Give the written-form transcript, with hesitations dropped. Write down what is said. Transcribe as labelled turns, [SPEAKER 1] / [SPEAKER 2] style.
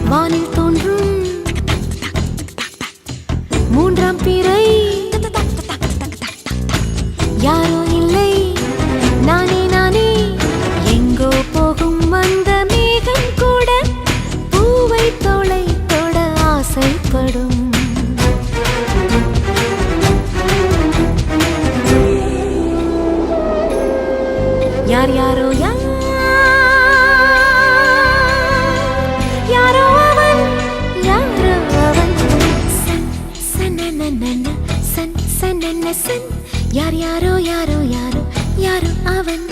[SPEAKER 1] வானில் தோன்றும் மூன்றாம் பிறை யாரோ இல்லை நானே நானே எங்கோ போகும் வந்த மேகம் கூட பூவை தோளை தொட ஆசைப்படும் யார் யாரோ யாரோ அவன் சன் சனனன சன் சனன சன் யார் யாரோ யாரோ யாரோ யாரோ அவன்